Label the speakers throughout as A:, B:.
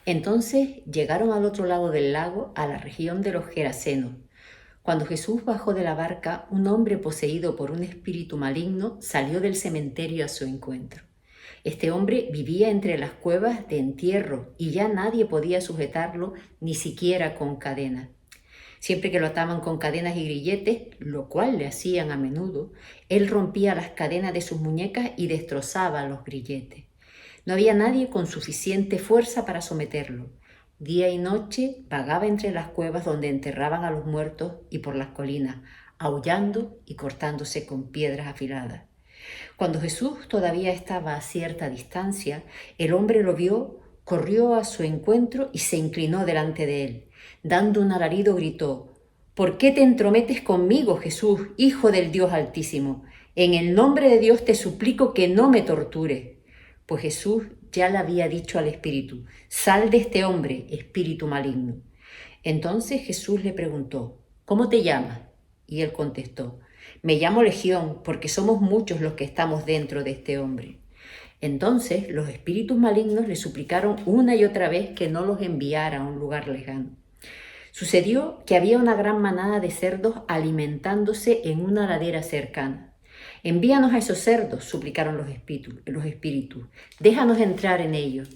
A: Entonces llegaron al otro lado del lago, a la región de los Gerasenos. Cuando Jesús bajó de la barca, un hombre poseído por un espíritu maligno salió del cementerio a su encuentro. Este hombre vivía entre las cuevas de entierro y ya nadie podía sujetarlo, ni siquiera con cadenas. Siempre que lo ataban con cadenas y grilletes, lo cual le hacían a menudo, él rompía las cadenas de sus muñecas y destrozaba los grilletes. No había nadie con suficiente fuerza para someterlo. Día y noche vagaba entre las cuevas donde enterraban a los muertos y por las colinas, aullando y cortándose con piedras afiladas. Cuando Jesús todavía estaba a cierta distancia, el hombre lo vio, corrió a su encuentro y se inclinó delante de él. Dando un alarido gritó: «¿Por qué te entrometes conmigo, Jesús, Hijo del Dios Altísimo? En el nombre de Dios te suplico que no me tortures». Pues Jesús ya le había dicho al espíritu: «Sal de este hombre, espíritu maligno». Entonces Jesús le preguntó: «¿Cómo te llamas?». Y él contestó: «Me llamo Legión, porque somos muchos los que estamos dentro de este hombre». Entonces los espíritus malignos le suplicaron una y otra vez que no los enviara a un lugar lejano. Sucedió que había una gran manada de cerdos alimentándose en una ladera cercana. «Envíanos a esos cerdos», suplicaron los espíritus. «Déjanos entrar en ellos».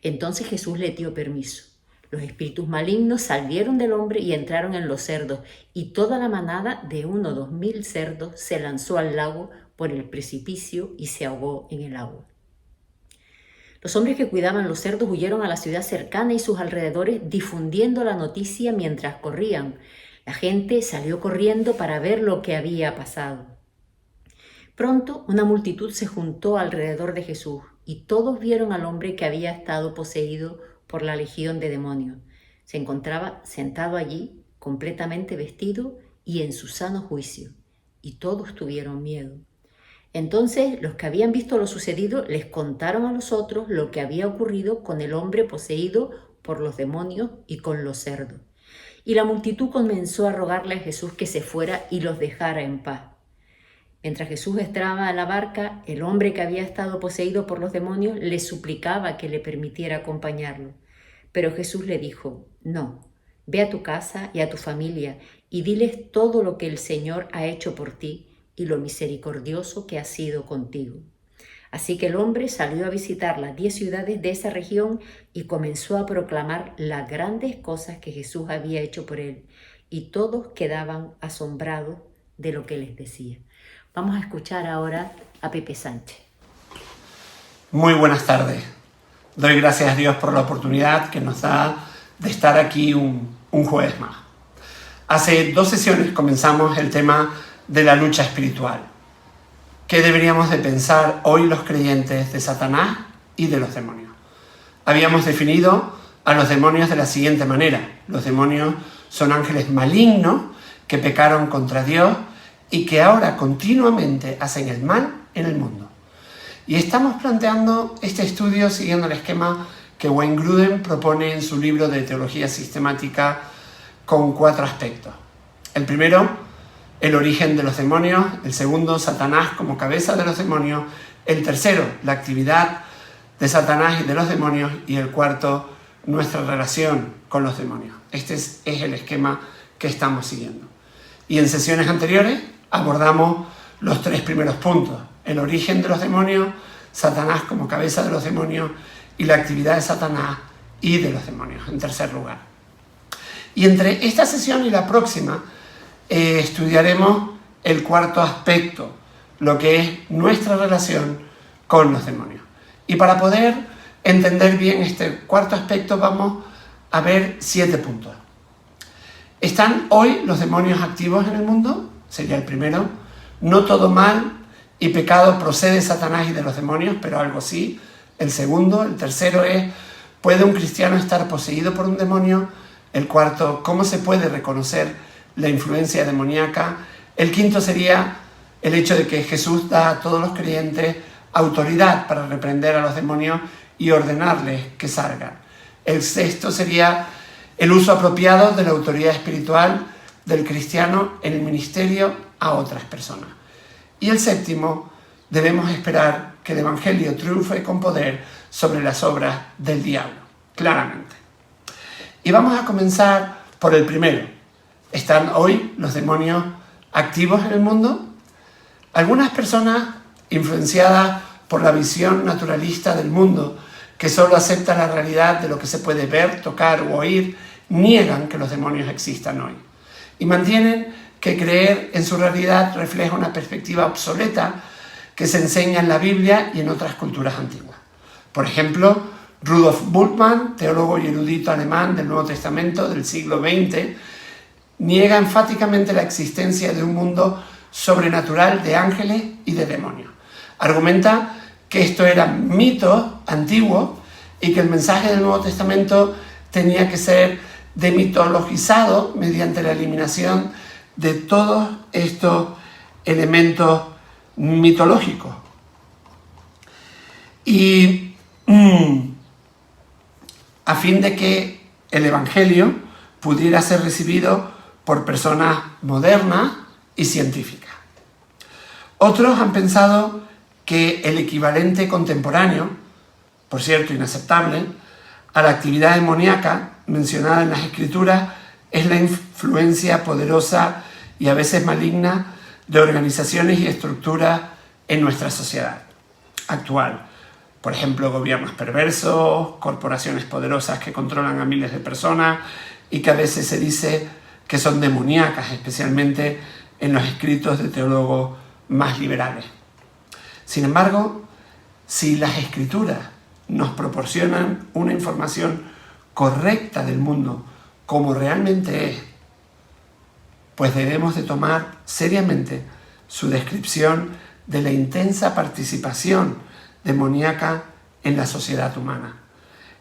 A: Entonces Jesús le dio permiso. Los espíritus malignos salieron del hombre y entraron en los cerdos, y toda la manada de 1 o 2 mil cerdos se lanzó al lago por el precipicio y se ahogó en el agua. Los hombres que cuidaban los cerdos huyeron a la ciudad cercana y sus alrededores, difundiendo la noticia mientras corrían. La gente salió corriendo para ver lo que había pasado. Pronto una multitud se juntó alrededor de Jesús y todos vieron al hombre que había estado poseído por la legión de demonios. Se encontraba sentado allí, completamente vestido y en su sano juicio, y todos tuvieron miedo. Entonces los que habían visto lo sucedido les contaron a los otros lo que había ocurrido con el hombre poseído por los demonios y con los cerdos. Y la multitud comenzó a rogarle a Jesús que se fuera y los dejara en paz. Mientras Jesús entraba a la barca, el hombre que había estado poseído por los demonios le suplicaba que le permitiera acompañarlo. Pero Jesús le dijo: «No, ve a tu casa y a tu familia y diles todo lo que el Señor ha hecho por ti y lo misericordioso que ha sido contigo». Así que el hombre salió a visitar las 10 ciudades de esa región y comenzó a proclamar las grandes cosas que Jesús había hecho por él, y todos quedaban asombrados de lo que les decía. Vamos a escuchar ahora a Pepe Sánchez.
B: Muy buenas tardes. Doy gracias a Dios por la oportunidad que nos da de estar aquí un jueves más. Hace 2 sesiones comenzamos el tema de la lucha espiritual. ¿Qué deberíamos de pensar hoy los creyentes de Satanás y de los demonios? Habíamos definido a los demonios de la siguiente manera. Los demonios son ángeles malignos que pecaron contra Dios y que ahora continuamente hacen el mal en el mundo. Y estamos planteando este estudio siguiendo el esquema que Wayne Grudem propone en su libro de Teología Sistemática, con 4 aspectos. El primero, el origen de los demonios. El segundo, Satanás como cabeza de los demonios. El tercero, la actividad de Satanás y de los demonios. Y el cuarto, nuestra relación con los demonios. Este es el esquema que estamos siguiendo. Y en sesiones anteriores abordamos los 3 primeros puntos: el origen de los demonios, Satanás como cabeza de los demonios y la actividad de Satanás y de los demonios, en tercer lugar. Y entre esta sesión y la próxima estudiaremos el 4º aspecto, lo que es nuestra relación con los demonios. Y para poder entender bien este 4º aspecto vamos a ver 7 puntos. ¿Están hoy los demonios activos en el mundo? Sería el primero. No todo mal y pecado procede de Satanás y de los demonios, pero algo sí. El segundo. El tercero es: ¿puede un cristiano estar poseído por un demonio? El cuarto: ¿cómo se puede reconocer la influencia demoníaca? El quinto sería el hecho de que Jesús da a todos los creyentes autoridad para reprender a los demonios y ordenarles que salgan. El sexto sería el uso apropiado de la autoridad espiritual del cristiano en el ministerio a otras personas. Y el séptimo, debemos esperar que el Evangelio triunfe con poder sobre las obras del diablo, claramente. Y vamos a comenzar por el primero. ¿Están hoy los demonios activos en el mundo? Algunas personas, influenciadas por la visión naturalista del mundo, que solo acepta la realidad de lo que se puede ver, tocar o oír, niegan que los demonios existan hoy. Y mantienen que creer en su realidad refleja una perspectiva obsoleta que se enseña en la Biblia y en otras culturas antiguas. Por ejemplo, Rudolf Bultmann, teólogo y erudito alemán del Nuevo Testamento del siglo XX, niega enfáticamente la existencia de un mundo sobrenatural de ángeles y de demonios. Argumenta que esto era mito antiguo y que el mensaje del Nuevo Testamento tenía que ser demitologizado mediante la eliminación de todos estos elementos mitológicos. Y a fin de que el Evangelio pudiera ser recibido por personas modernas y científicas. Otros han pensado que el equivalente contemporáneo, por cierto inaceptable, a la actividad demoníaca mencionada en las Escrituras es la influencia poderosa y a veces maligna de organizaciones y estructuras en nuestra sociedad actual. Por ejemplo, gobiernos perversos, corporaciones poderosas que controlan a miles de personas y que a veces se dice que son demoníacas, especialmente en los escritos de teólogos más liberales. Sin embargo, si las Escrituras nos proporcionan una información correcta del mundo como realmente es, pues debemos de tomar seriamente su descripción de la intensa participación demoníaca en la sociedad humana.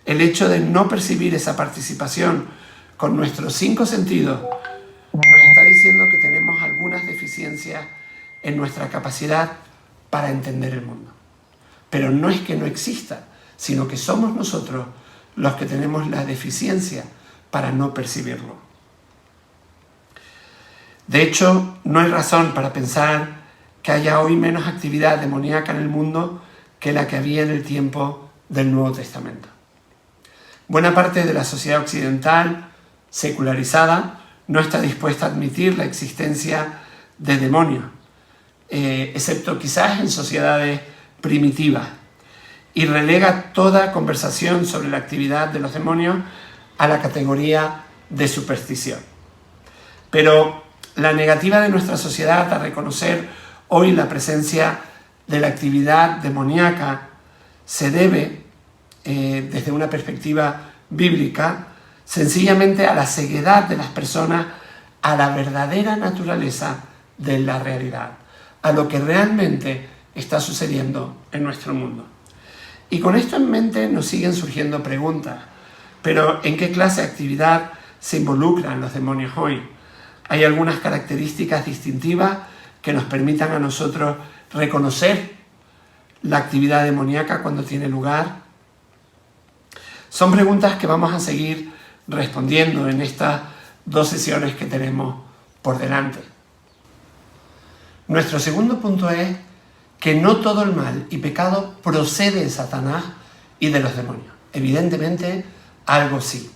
B: El hecho de no percibir esa participación con nuestros 5 sentidos nos está diciendo que tenemos algunas deficiencias en nuestra capacidad para entender el mundo. Pero no es que no exista, sino que somos nosotros los que tenemos la deficiencia para no percibirlo. De hecho, no hay razón para pensar que haya hoy menos actividad demoníaca en el mundo que la que había en el tiempo del Nuevo Testamento. Buena parte de la sociedad occidental, secularizada, no está dispuesta a admitir la existencia de demonios, excepto quizás en sociedades primitivas, y relega toda conversación sobre la actividad de los demonios a la categoría de superstición. Pero la negativa de nuestra sociedad a reconocer hoy la presencia de la actividad demoníaca se debe, desde una perspectiva bíblica, sencillamente a la ceguedad de las personas a la verdadera naturaleza de la realidad, a lo que realmente está sucediendo en nuestro mundo. Y con esto en mente nos siguen surgiendo preguntas. Pero ¿en qué clase de actividad se involucran los demonios hoy? ¿Hay algunas características distintivas que nos permitan a nosotros reconocer la actividad demoníaca cuando tiene lugar? Son preguntas que vamos a seguir respondiendo en estas 2 sesiones que tenemos por delante. Nuestro segundo punto es que no todo el mal y pecado procede de Satanás y de los demonios. Evidentemente, algo sí.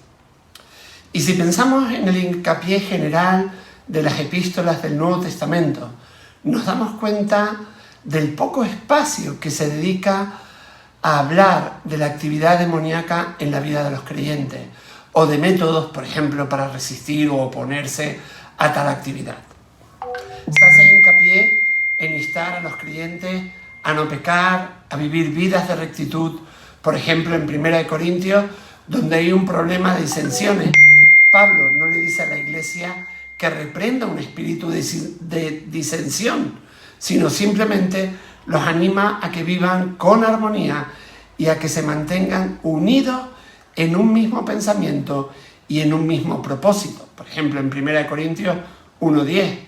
B: Y si pensamos en el hincapié general de las epístolas del Nuevo Testamento, nos damos cuenta del poco espacio que se dedica a hablar de la actividad demoníaca en la vida de los creyentes, o de métodos, por ejemplo, para resistir o oponerse a tal actividad. Se hace hincapié en instar a los creyentes a no pecar, a vivir vidas de rectitud. Por ejemplo, en 1 Corintios, donde hay un problema de disensiones, Pablo no le dice a la iglesia que reprenda un espíritu de disensión, sino simplemente los anima a que vivan con armonía y a que se mantengan unidos en un mismo pensamiento y en un mismo propósito. Por ejemplo, en 1 Corintios 1:10.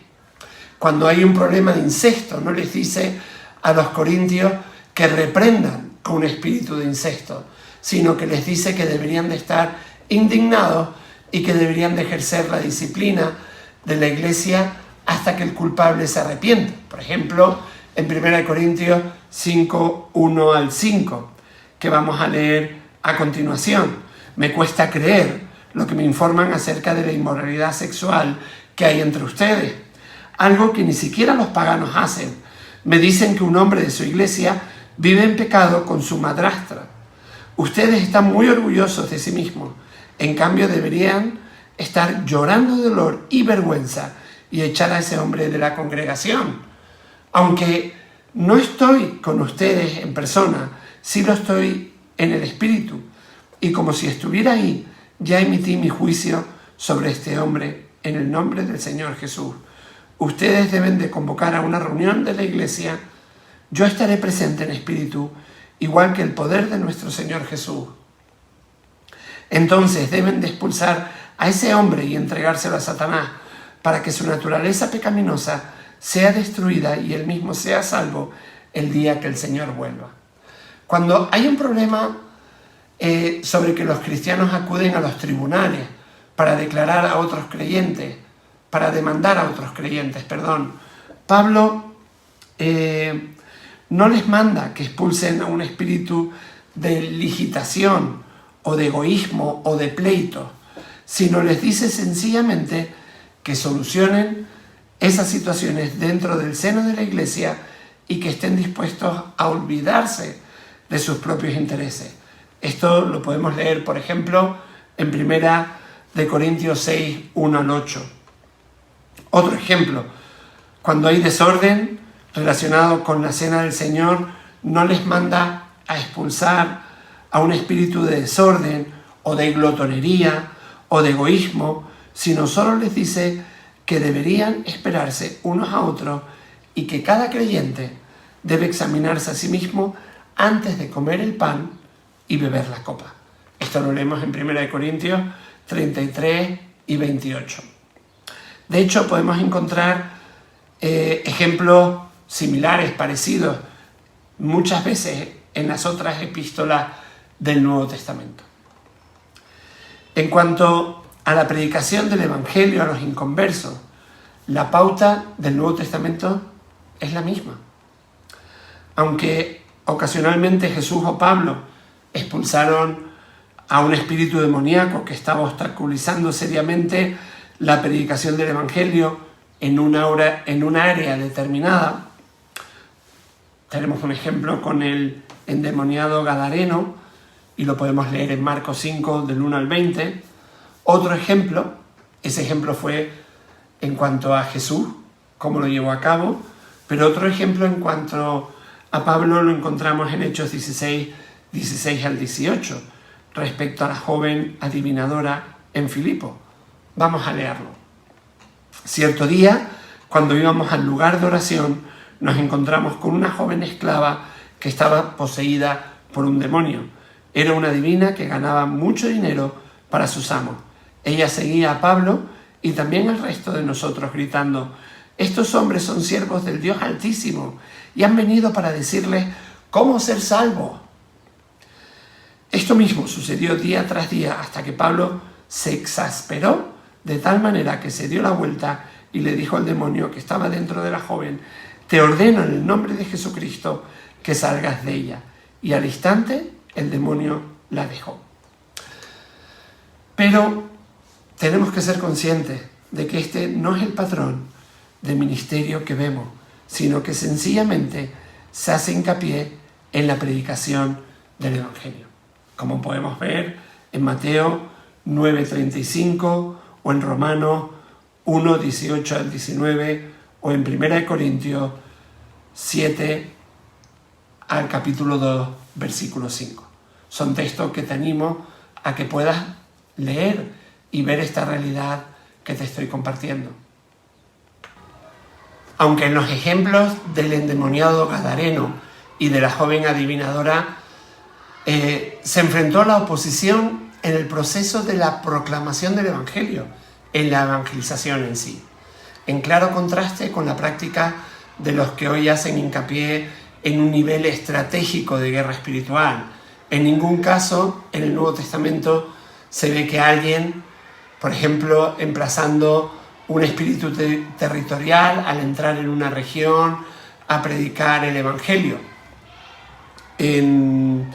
B: Cuando hay un problema de incesto, no les dice a los corintios que reprendan a un espíritu de incesto, sino que les dice que deberían de estar indignados y que deberían de ejercer la disciplina de la iglesia hasta que el culpable se arrepiente. Por ejemplo, en 1 Corintios 5:1-5. que vamos a leer a continuación. Me cuesta creer lo que me informan acerca de la inmoralidad sexual que hay entre ustedes, algo que ni siquiera los paganos hacen. Me dicen que un hombre de su iglesia vive en pecado con su madrastra. Ustedes están muy orgullosos de sí mismos, en cambio deberían estar llorando de dolor y vergüenza y echar a ese hombre de la congregación. Aunque no estoy con ustedes en persona, sí lo estoy en el espíritu, y como si estuviera ahí, ya emití mi juicio sobre este hombre en el nombre del Señor Jesús. Ustedes deben de convocar a una reunión de la iglesia. Yo estaré presente en espíritu, igual que el poder de nuestro Señor Jesús. Entonces deben de expulsar a ese hombre y entregárselo a Satanás, para que su naturaleza pecaminosa sea destruida y él mismo sea salvo el día que el Señor vuelva. Cuando hay un problema sobre que los cristianos acuden a los tribunales para declarar a otros creyentes, para demandar a otros creyentes, Pablo no les manda que expulsen a un espíritu de licitación o de egoísmo o de pleito, sino les dice sencillamente que solucionen esas situaciones dentro del seno de la iglesia y que estén dispuestos a olvidarse de sus propios intereses. Esto lo podemos leer, por ejemplo, en 1 Corintios 6, 1 al 8. Otro ejemplo, cuando hay desorden relacionado con la cena del Señor, no les manda a expulsar a un espíritu de desorden o de glotonería o de egoísmo, sino solo les dice que deberían esperarse unos a otros y que cada creyente debe examinarse a sí mismo antes de comer el pan y beber la copa. Esto lo leemos en 1 Corintios 33 y 28. De hecho, podemos encontrar ejemplos similares, parecidos, muchas veces en las otras epístolas del Nuevo Testamento. En cuanto a la predicación del Evangelio a los inconversos, la pauta del Nuevo Testamento es la misma. Aunque ocasionalmente Jesús o Pablo expulsaron a un espíritu demoníaco que estaba obstaculizando seriamente la predicación del Evangelio en una área determinada. Tenemos un ejemplo con el endemoniado gadareno, y lo podemos leer en Marcos 5, del 1 al 20. Otro ejemplo, ese ejemplo fue en cuanto a Jesús, cómo lo llevó a cabo, pero otro ejemplo en cuanto a Pablo lo encontramos en Hechos 16 al 18, respecto a la joven adivinadora en Filipo. Vamos a leerlo. Cierto día, cuando íbamos al lugar de oración, nos encontramos con una joven esclava que estaba poseída por un demonio. Era una adivina que ganaba mucho dinero para sus amos. Ella seguía a Pablo y también al resto de nosotros gritando: estos hombres son siervos del Dios Altísimo y han venido para decirles cómo ser salvos. Esto mismo sucedió día tras día hasta que Pablo se exasperó de tal manera que se dio la vuelta y le dijo al demonio que estaba dentro de la joven: te ordeno en el nombre de Jesucristo que salgas de ella. Y al instante el demonio la dejó. Pero tenemos que ser conscientes de que este no es el patrón de ministerio que vemos, sino que sencillamente se hace hincapié en la predicación del Evangelio, como podemos ver en Mateo 9:35 o en Romanos 1:18 al 19 o en 1 Corintios 7 al capítulo 2, versículo 5. Son textos que te animo a que puedas leer y ver esta realidad que te estoy compartiendo. Aunque en los ejemplos del endemoniado gadareno y de la joven adivinadora se enfrentó a la oposición en el proceso de la proclamación del Evangelio, en la evangelización en sí, en claro contraste con la práctica de los que hoy hacen hincapié en un nivel estratégico de guerra espiritual. En ningún caso en el Nuevo Testamento se ve que alguien, por ejemplo, emplazando un espíritu territorial al entrar en una región a predicar el Evangelio. En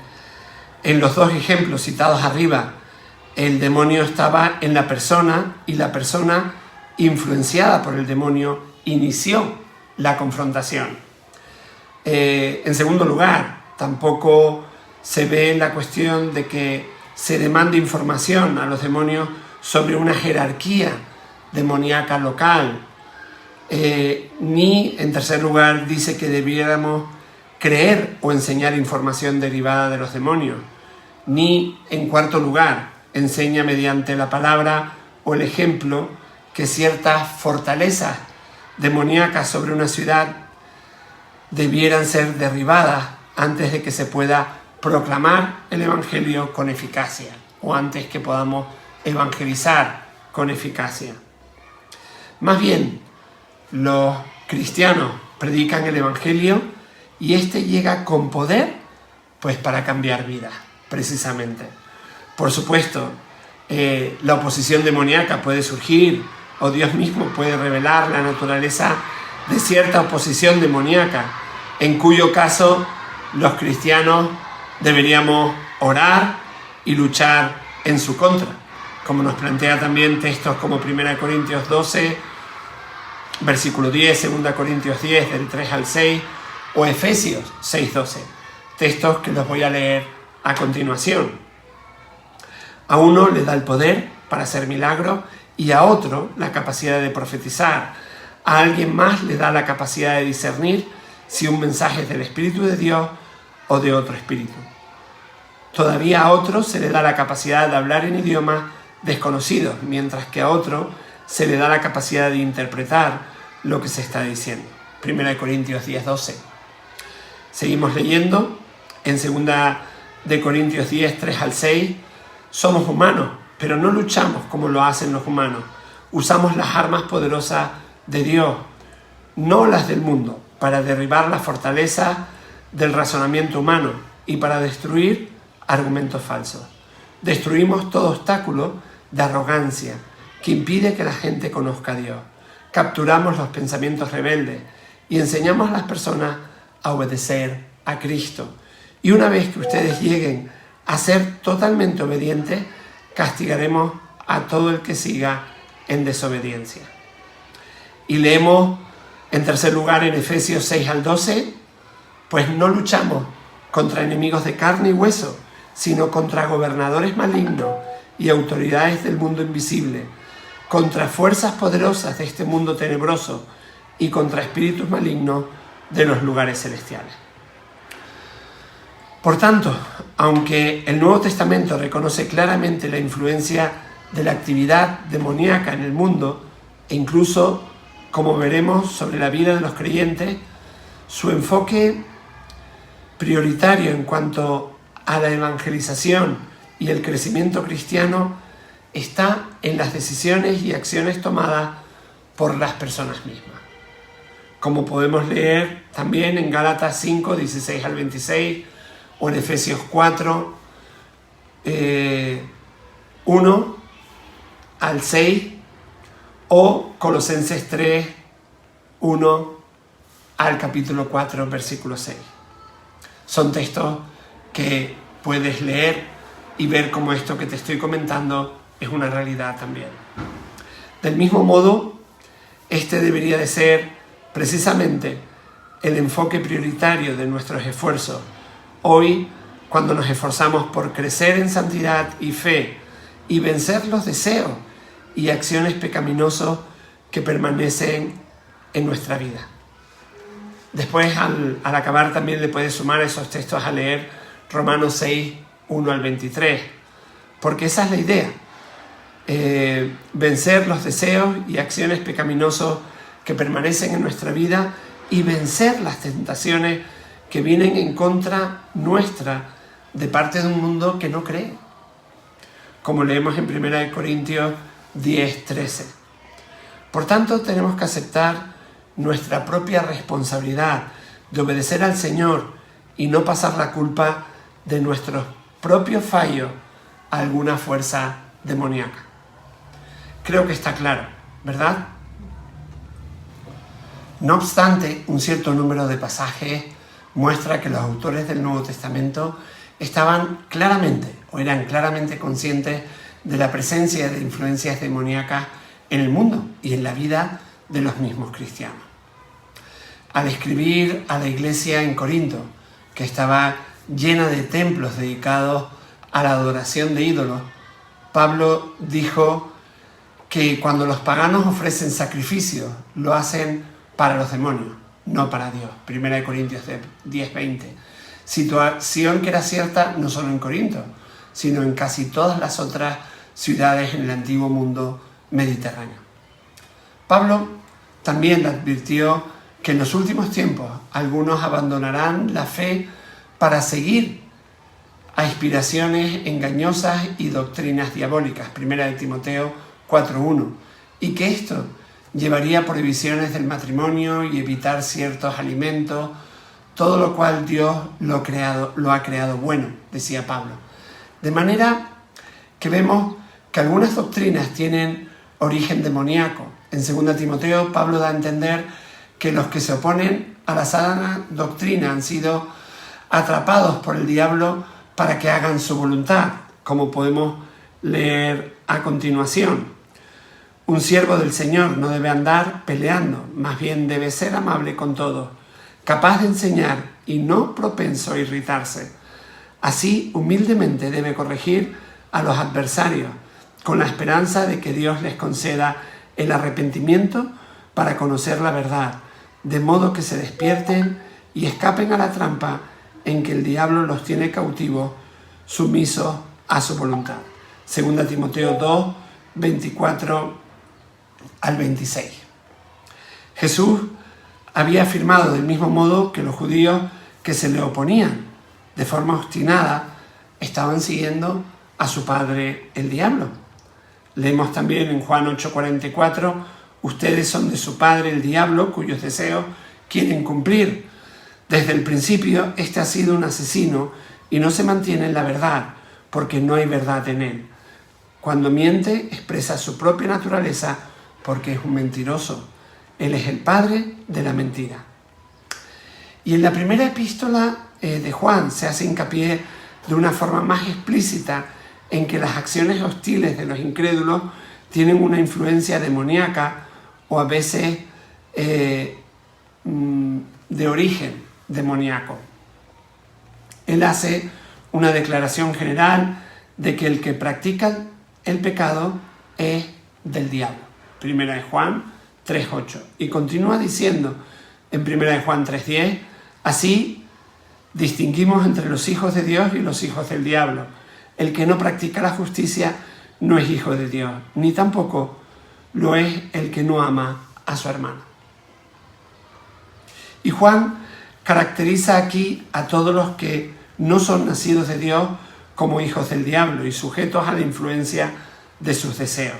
B: En los dos ejemplos citados arriba, el demonio estaba en la persona y la persona, influenciada por el demonio, inició la confrontación. En segundo lugar, tampoco se ve la cuestión de que se demande información a los demonios sobre una jerarquía demoníaca local. Ni, en tercer lugar, dice que debiéramos creer o enseñar información derivada de los demonios. Ni, en cuarto lugar, enseña mediante la palabra o el ejemplo que ciertas fortalezas demoníacas sobre una ciudad debieran ser derribadas antes de que se pueda proclamar el Evangelio con eficacia, o antes que podamos evangelizar con eficacia. Más bien, los cristianos predican el Evangelio y este llega con poder, pues para cambiar vidas, precisamente. Por supuesto, la oposición demoníaca puede surgir, o Dios mismo puede revelar la naturaleza de cierta oposición demoníaca, en cuyo caso los cristianos deberíamos orar y luchar en su contra, como nos plantea también textos como 1 Corintios 12, versículo 10, 2 Corintios 10, del 3 al 6, o Efesios 6, 12, textos que los voy a leer a continuación. A uno le da el poder para hacer milagros y a otro la capacidad de profetizar. A alguien más le da la capacidad de discernir si un mensaje es del Espíritu de Dios o de otro espíritu. Todavía a otro se le da la capacidad de hablar en idiomas desconocidos, mientras que a otro se le da la capacidad de interpretar lo que se está diciendo. 1 Corintios 10, 12. Seguimos leyendo en 2 Corintios 10, 3 al 6. Somos humanos, pero no luchamos como lo hacen los humanos. Usamos las armas poderosas de Dios, no las del mundo, para derribar la fortaleza del razonamiento humano y para destruir argumentos falsos. Destruimos todo obstáculo de arrogancia que impide que la gente conozca a Dios. Capturamos los pensamientos rebeldes y enseñamos a las personas a obedecer a Cristo. Y una vez que ustedes lleguen a ser totalmente obedientes, castigaremos a todo el que siga en desobediencia. Y leemos en tercer lugar en Efesios 6 al 12, pues no luchamos contra enemigos de carne y hueso, sino contra gobernadores malignos y autoridades del mundo invisible, contra fuerzas poderosas de este mundo tenebroso y contra espíritus malignos de los lugares celestiales. Por tanto, aunque el Nuevo Testamento reconoce claramente la influencia de la actividad demoníaca en el mundo, e incluso, como veremos, sobre la vida de los creyentes, su enfoque prioritario en cuanto a la evangelización y el crecimiento cristiano está en las decisiones y acciones tomadas por las personas mismas. Como podemos leer también en Gálatas 5, 16 al 26, o en Efesios 4, 1 al 6, o Colosenses 3, 1 al capítulo 4, versículo 6. Son textos que puedes leer y ver cómo esto que te estoy comentando es una realidad también. Del mismo modo, este debería de ser precisamente el enfoque prioritario de nuestros esfuerzos. Hoy, cuando nos esforzamos por crecer en santidad y fe y vencer los deseos y acciones pecaminosos que permanecen en nuestra vida. Después, al acabar, también le puedes sumar esos textos a leer Romanos 6, 1 al 23, porque esa es la idea. Vencer los deseos y acciones pecaminosos que permanecen en nuestra vida y vencer las tentaciones que vienen en contra nuestra de parte de un mundo que no cree, como leemos en 1 Corintios 10, 13. Por tanto, tenemos que aceptar nuestra propia responsabilidad de obedecer al Señor y no pasar la culpa de nuestros propios fallos a alguna fuerza demoníaca. Creo que está claro, ¿verdad? No obstante, un cierto número de pasajes muestra que los autores del Nuevo Testamento estaban claramente o eran claramente conscientes de la presencia de influencias demoníacas en el mundo y en la vida de los mismos cristianos. Al escribir a la iglesia en Corinto, que estaba llena de templos dedicados a la adoración de ídolos, Pablo dijo que cuando los paganos ofrecen sacrificios, lo hacen para los demonios, no para Dios. 1 Corintios 10:20. Situación que era cierta no solo en Corinto, sino en casi todas las otras ciudades en el antiguo mundo mediterráneo. Pablo también advirtió que en los últimos tiempos algunos abandonarán la fe para seguir a inspiraciones engañosas y doctrinas diabólicas, 1 Timoteo 4:1, y que esto llevaría a prohibiciones del matrimonio y evitar ciertos alimentos, todo lo cual Dios lo ha creado bueno, decía Pablo. De manera que vemos que algunas doctrinas tienen origen demoníaco. En 2 Timoteo, Pablo da a entender que los que se oponen a la sana doctrina han sido atrapados por el diablo para que hagan su voluntad, como podemos leer a continuación. Un siervo del Señor no debe andar peleando, más bien debe ser amable con todos, capaz de enseñar y no propenso a irritarse. Así, humildemente debe corregir a los adversarios, con la esperanza de que Dios les conceda el arrepentimiento para conocer la verdad, de modo que se despierten y escapen a la trampa en que el diablo los tiene cautivos, sumisos a su voluntad. 2 Timoteo 2, 24 al 26. Jesús había afirmado del mismo modo que los judíos que se le oponían de forma obstinada estaban siguiendo a su padre el diablo. Leemos también en Juan 8:44, ustedes son de su padre el diablo, cuyos deseos quieren cumplir. Desde el principio, este ha sido un asesino y no se mantiene en la verdad, porque no hay verdad en él. Cuando miente, expresa su propia naturaleza, porque es un mentiroso. Él es el padre de la mentira. Y en la primera epístola de Juan se hace hincapié de una forma más explícita en que las acciones hostiles de los incrédulos tienen una influencia demoníaca o a veces de origen demoníaco. Él hace una declaración general de que el que practica el pecado es del diablo. 1 Juan 3:8. Y continúa diciendo en 1 Juan 3:10, así distinguimos entre los hijos de Dios y los hijos del diablo. El que no practica la justicia no es hijo de Dios, ni tampoco lo es el que no ama a su hermano. Y Juan caracteriza aquí a todos los que no son nacidos de Dios como hijos del diablo y sujetos a la influencia de sus deseos.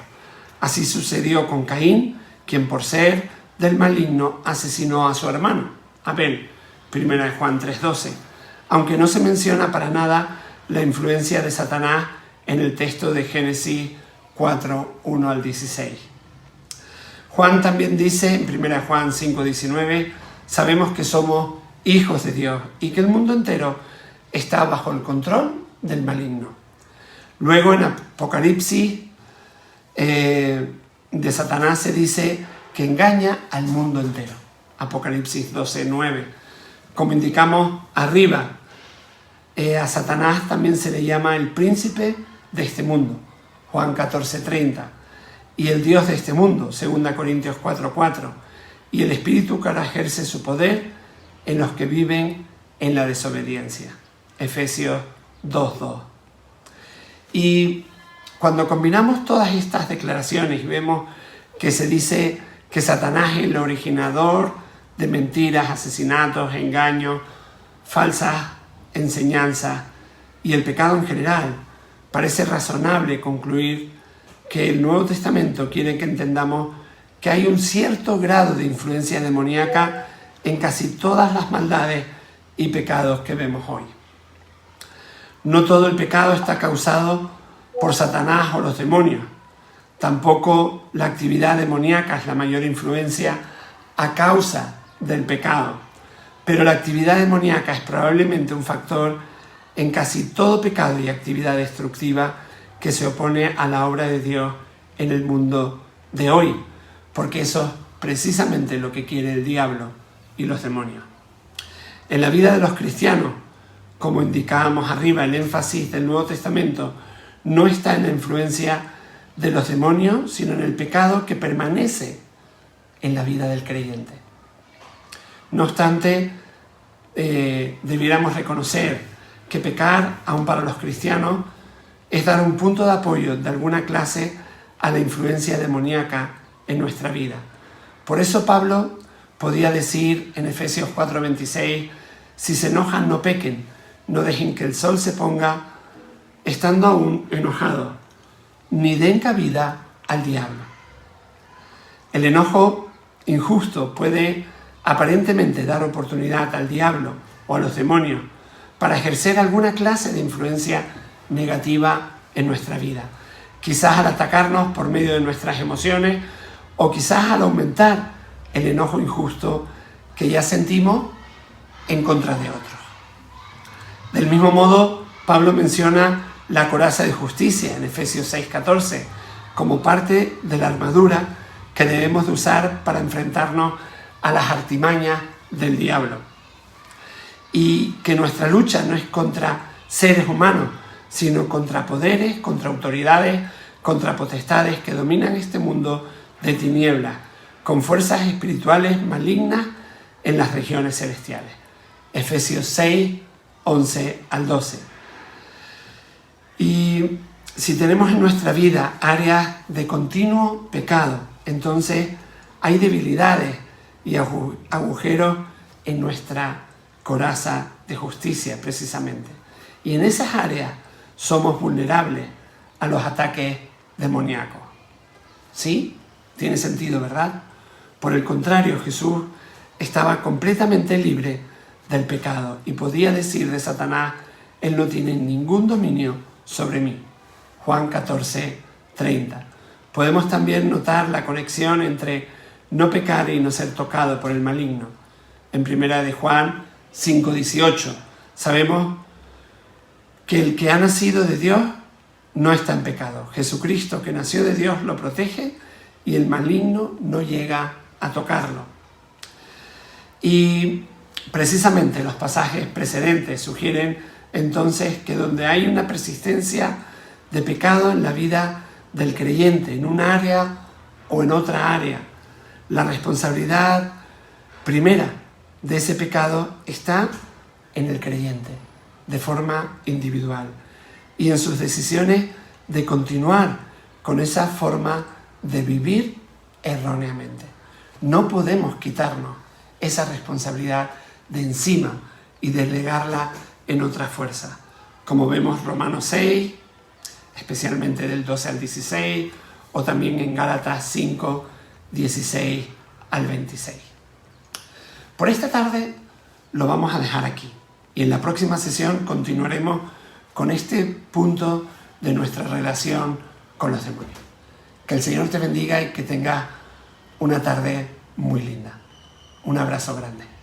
B: Así sucedió con Caín, quien por ser del maligno asesinó a su hermano, Abel, 1 Juan 3:12, aunque no se menciona para nada la influencia de Satanás en el texto de Génesis 4:1 al 16. Juan también dice en 1 Juan 5:19, sabemos que somos hijos de Dios y que el mundo entero está bajo el control del maligno. Luego en Apocalipsis de Satanás se dice que engaña al mundo entero. Apocalipsis 12:9. Como indicamos arriba, a Satanás también se le llama el príncipe de este mundo, Juan 14:30, y el Dios de este mundo, 2 Corintios 4:4, y el espíritu que ahora ejerce su poder en los que viven en la desobediencia, Efesios 2:2. Y cuando combinamos todas estas declaraciones y vemos que se dice que Satanás es el originador de mentiras, asesinatos, engaños, falsas enseñanzas y el pecado en general, parece razonable concluir que el Nuevo Testamento quiere que entendamos que hay un cierto grado de influencia demoníaca en casi todas las maldades y pecados que vemos hoy. No todo el pecado está causado por Satanás o los demonios. Tampoco la actividad demoníaca es la mayor influencia a causa del pecado. Pero la actividad demoníaca es probablemente un factor en casi todo pecado y actividad destructiva que se opone a la obra de Dios en el mundo de hoy, porque eso es precisamente lo que quiere el diablo y los demonios. En la vida de los cristianos, como indicábamos arriba, el énfasis del Nuevo Testamento no está en la influencia de los demonios, sino en el pecado que permanece en la vida del creyente. No obstante, debiéramos reconocer que pecar, aun para los cristianos, es dar un punto de apoyo de alguna clase a la influencia demoníaca en nuestra vida. Por eso Pablo podía decir en Efesios 4:26, si se enojan no pequen, no dejen que el sol se ponga estando aún enojados, ni den cabida al diablo. El enojo injusto puede aparentemente dar oportunidad al diablo o a los demonios para ejercer alguna clase de influencia negativa en nuestra vida. Quizás al atacarnos por medio de nuestras emociones o quizás al aumentar el enojo injusto que ya sentimos en contra de otros. Del mismo modo, Pablo menciona la coraza de justicia en Efesios 6:14 como parte de la armadura que debemos de usar para enfrentarnos a las artimañas del diablo. Y que nuestra lucha no es contra seres humanos, sino contra poderes, contra autoridades, contra potestades que dominan este mundo de tinieblas, con fuerzas espirituales malignas en las regiones celestiales. Efesios 6, 11 al 12. Y si tenemos en nuestra vida áreas de continuo pecado, entonces hay debilidades y agujeros en nuestra coraza de justicia, precisamente. Y en esas áreas somos vulnerables a los ataques demoníacos. ¿Sí? Tiene sentido, ¿verdad? Por el contrario, Jesús estaba completamente libre del pecado y podía decir de Satanás, él no tiene ningún dominio sobre mí. Juan 14:30. Podemos también notar la conexión entre no pecar y no ser tocado por el maligno. En 1 de Juan 5:18 sabemos que el que ha nacido de Dios no está en pecado. Jesucristo, que nació de Dios, lo protege y el maligno no llega a tocarlo. Y precisamente los pasajes precedentes sugieren entonces que donde hay una persistencia de pecado en la vida del creyente, en un área o en otra área, la responsabilidad primera de ese pecado está en el creyente, de forma individual, y en sus decisiones de continuar con esa forma de vivir erróneamente. No podemos quitarnos esa responsabilidad de encima y delegarla en otra fuerza, como vemos Romanos 6, especialmente del 12 al 16, o también en Gálatas 5, 16 al 26. Por esta tarde lo vamos a dejar aquí y en la próxima sesión continuaremos con este punto de nuestra relación con los demonios. Que el Señor te bendiga y que tengas una tarde muy linda. Un abrazo grande.